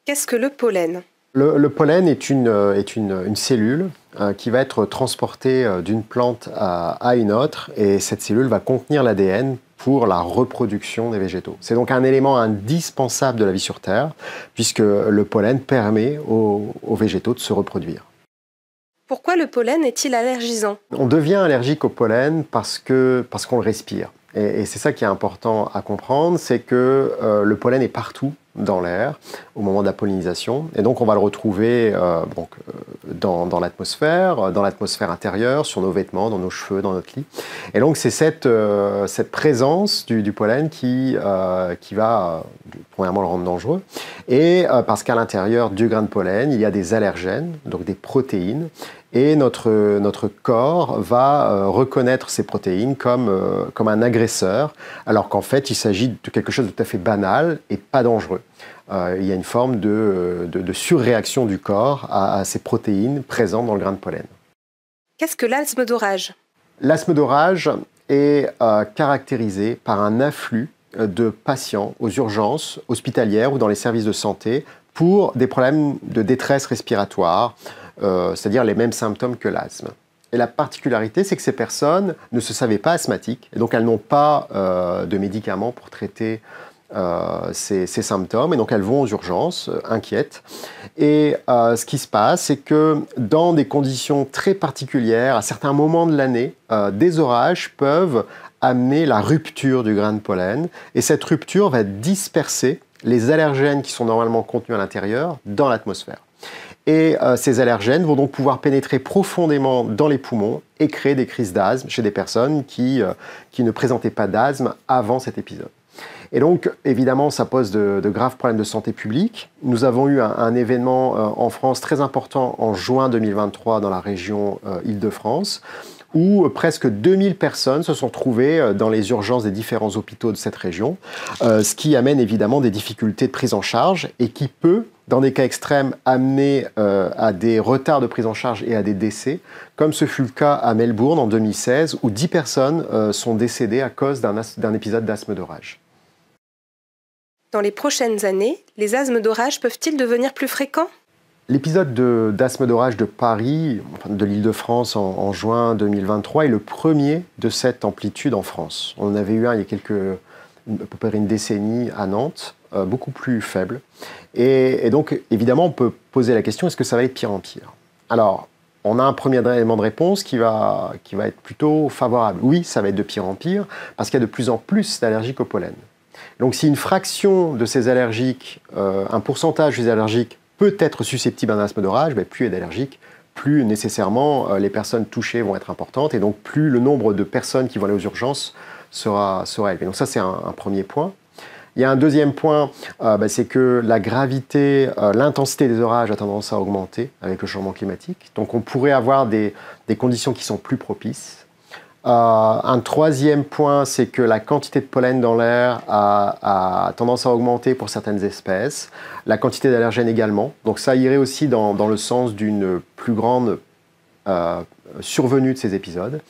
Qu'est-ce que le pollen? Le pollen est une cellule qui va être transportée d'une plante à une autre, et cette cellule va contenir l'ADN pour la reproduction des végétaux. C'est donc un élément indispensable de la vie sur Terre, puisque le pollen permet aux végétaux de se reproduire. Pourquoi le pollen est-il allergisant? On devient allergique au pollen parce qu'on le respire. Et c'est ça qui est important à comprendre, c'est que le pollen est partout dans l'air au moment de la pollinisation. Et donc on va le retrouver dans l'atmosphère intérieure, sur nos vêtements, dans nos cheveux, dans notre lit. Et donc c'est cette présence du pollen qui va premièrement le rendre dangereux. Et parce qu'à l'intérieur du grain de pollen, il y a des allergènes, donc des protéines. Et notre corps va reconnaître ces protéines comme un agresseur, alors qu'en fait, il s'agit de quelque chose de tout à fait banal et pas dangereux. Il y a une forme de surréaction du corps à ces protéines présentes dans le grain de pollen. Qu'est-ce que l'asthme d'orage? L'asthme d'orage est caractérisé par un afflux de patients aux urgences hospitalières ou dans les services de santé pour des problèmes de détresse respiratoire, c'est-à-dire les mêmes symptômes que l'asthme. Et la particularité, c'est que ces personnes ne se savaient pas asthmatiques, et donc elles n'ont pas de médicaments pour traiter ces symptômes, et donc elles vont aux urgences, inquiètes. Et ce qui se passe, c'est que dans des conditions très particulières, à certains moments de l'année, des orages peuvent amener la rupture du grain de pollen, et cette rupture va disperser les allergènes qui sont normalement contenus à l'intérieur dans l'atmosphère. Et ces allergènes vont donc pouvoir pénétrer profondément dans les poumons et créer des crises d'asthme chez des personnes qui ne présentaient pas d'asthme avant cet épisode. Et donc, évidemment, ça pose de graves problèmes de santé publique. Nous avons eu un événement en France très important en juin 2023 dans la région Île-de-France, où presque 2000 personnes se sont trouvées dans les urgences des différents hôpitaux de cette région, ce qui amène évidemment des difficultés de prise en charge et qui peut, dans des cas extrêmes, amener à des retards de prise en charge et à des décès, comme ce fut le cas à Melbourne en 2016, où 10 personnes sont décédées à cause d'un épisode d'asthme d'orage. Dans les prochaines années, les asthmes d'orage peuvent-ils devenir plus fréquents? L'épisode d'asthme d'orage de Paris, de l'Île-de-France en juin 2023, est le premier de cette amplitude en France. On en avait eu un il y a à peu près une décennie à Nantes, beaucoup plus faible. Et donc, évidemment, on peut poser la question, est-ce que ça va être pire en pire? Alors, on a un premier élément de réponse qui va être plutôt favorable. Oui, ça va être de pire en pire, parce qu'il y a de plus en plus d'allergiques au pollen. Donc, si une fraction de ces allergiques, un pourcentage des allergiques, peut être susceptible d'un asthme d'orage, plus il y a d'allergiques, plus nécessairement les personnes touchées vont être importantes, et donc plus le nombre de personnes qui vont aller aux urgences sera élevé. Donc ça, c'est un premier point. Il y a un deuxième point, c'est que la gravité, l'intensité des orages a tendance à augmenter avec le changement climatique. Donc on pourrait avoir des conditions qui sont plus propices. Un troisième point, c'est que la quantité de pollen dans l'air a tendance à augmenter pour certaines espèces, la quantité d'allergènes également. Donc ça irait aussi dans le sens d'une plus grande survenue de ces épisodes.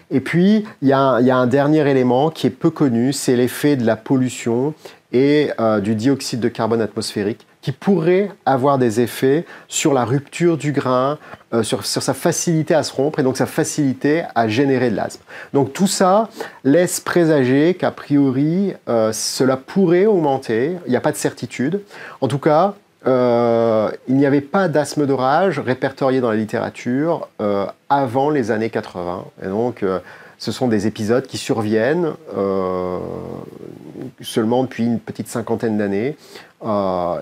Et puis, il y a un dernier élément qui est peu connu, c'est l'effet de la pollution et du dioxyde de carbone atmosphérique, qui pourrait avoir des effets sur la rupture du grain, sur sa facilité à se rompre et donc sa facilité à générer de l'asthme. Donc tout ça laisse présager qu'a priori cela pourrait augmenter, il n'y a pas de certitude. En tout cas, il n'y avait pas d'asthme d'orage répertorié dans la littérature avant les années 80. Et donc ce sont des épisodes qui surviennent seulement depuis une petite cinquantaine d'années.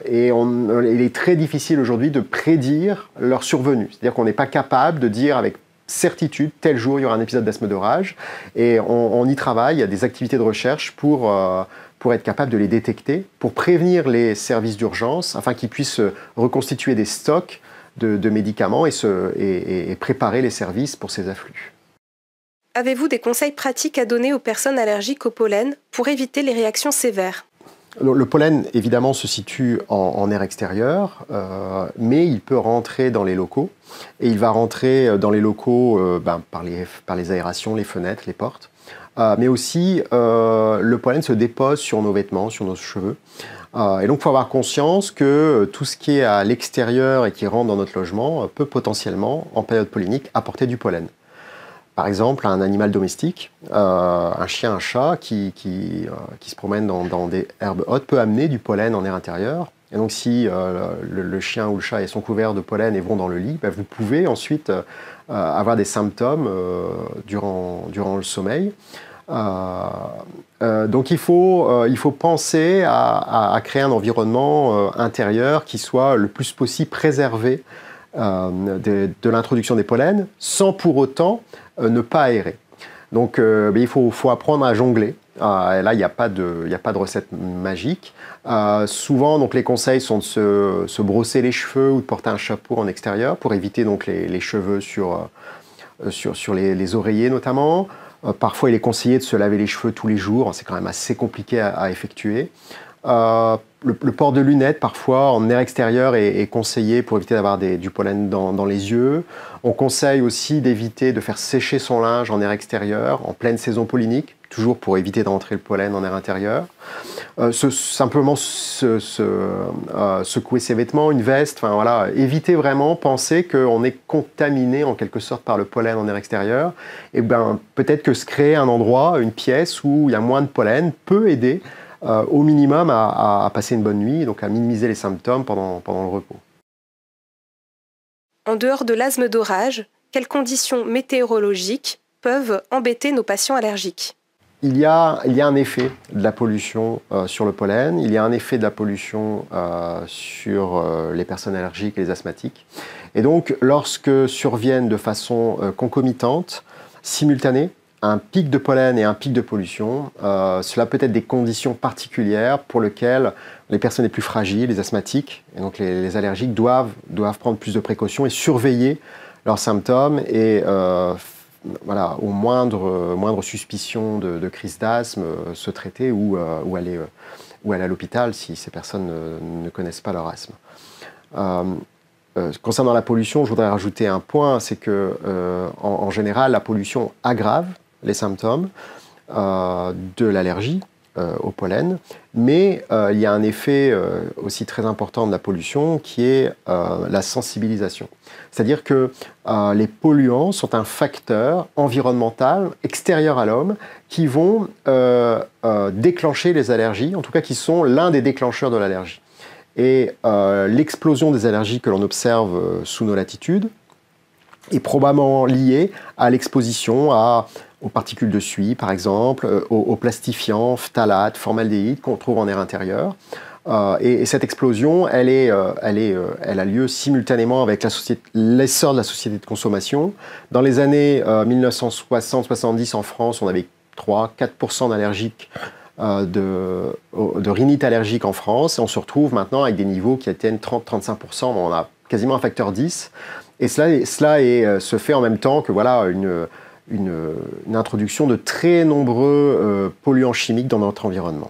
Et il est très difficile aujourd'hui de prédire leur survenue. C'est-à-dire qu'on n'est pas capable de dire avec certitude, tel jour il y aura un épisode d'asthme d'orage. Et on y travaille, il y a des activités de recherche pour être capable de les détecter, pour prévenir les services d'urgence, afin qu'ils puissent reconstituer des stocks de médicaments et préparer les services pour ces afflux. Avez-vous des conseils pratiques à donner aux personnes allergiques au pollen pour éviter les réactions sévères? Le pollen, évidemment, se situe en air extérieur, mais il peut rentrer dans les locaux. Et il va rentrer dans les locaux par les aérations, les fenêtres, les portes. mais aussi le pollen se dépose sur nos vêtements, sur nos cheveux. Et donc, il faut avoir conscience que tout ce qui est à l'extérieur et qui rentre dans notre logement peut potentiellement, en période pollinique, apporter du pollen. Par exemple, un animal domestique, un chien, un chat qui se promène dans des herbes hautes peut amener du pollen en air intérieur. Et donc, si le chien ou le chat sont couverts de pollen et vont dans le lit, vous pouvez ensuite avoir des symptômes durant le sommeil. Donc il faut penser à créer un environnement intérieur qui soit le plus possible préservé de l'introduction des pollens, sans pour autant ne pas aérer. Donc il faut apprendre à jongler. Et là, il n'y a pas de recette magique. Souvent, donc, les conseils sont de se brosser les cheveux ou de porter un chapeau en extérieur pour éviter donc, les cheveux sur les oreillers notamment. Parfois, il est conseillé de se laver les cheveux tous les jours. C'est quand même assez compliqué à effectuer. Le port de lunettes, parfois, en air extérieur, est conseillé pour éviter d'avoir du pollen dans les yeux. On conseille aussi d'éviter de faire sécher son linge en air extérieur, en pleine saison pollinique, toujours pour éviter d'entrer le pollen en air intérieur. Simplement secouer ses vêtements, une veste, enfin voilà, éviter vraiment, penser qu'on est contaminé en quelque sorte par le pollen en air extérieur. Et ben peut-être que se créer un endroit, une pièce où il y a moins de pollen peut aider au minimum à passer une bonne nuit, donc à minimiser les symptômes pendant le repos. En dehors de l'asthme d'orage, quelles conditions météorologiques peuvent embêter nos patients allergiques ? Il y a un effet de la pollution sur le pollen, il y a un effet de la pollution sur les personnes allergiques et les asthmatiques. Et donc, lorsque surviennent de façon concomitante, simultanée, un pic de pollen et un pic de pollution, cela peut être des conditions particulières pour lesquelles les personnes les plus fragiles, les asthmatiques, et donc les allergiques, doivent prendre plus de précautions et surveiller leurs symptômes et voilà, au moindre suspicion de crise d'asthme, se traiter ou aller à l'hôpital si ces personnes ne connaissent pas leur asthme. Concernant la pollution, je voudrais rajouter un point, c'est que en général, la pollution aggrave les symptômes de l'allergie au pollen, mais il y a un effet aussi très important de la pollution qui est la sensibilisation. C'est-à-dire que les polluants sont un facteur environnemental extérieur à l'homme qui vont déclencher les allergies, en tout cas qui sont l'un des déclencheurs de l'allergie. Et l'explosion des allergies que l'on observe sous nos latitudes est probablement liée à l'exposition aux particules de suie, par exemple, aux plastifiants, phtalates, formaldéhyde qu'on trouve en air intérieur. Et cette explosion, elle a lieu simultanément avec l'essor de la société de consommation. Dans les années 1960-70 en France, on avait 3-4% d'allergiques, de rhinite allergique en France. Et on se retrouve maintenant avec des niveaux qui atteignent 30-35%. On a quasiment un facteur 10. Et cela se fait en même temps que voilà, une introduction de très nombreux polluants chimiques dans notre environnement.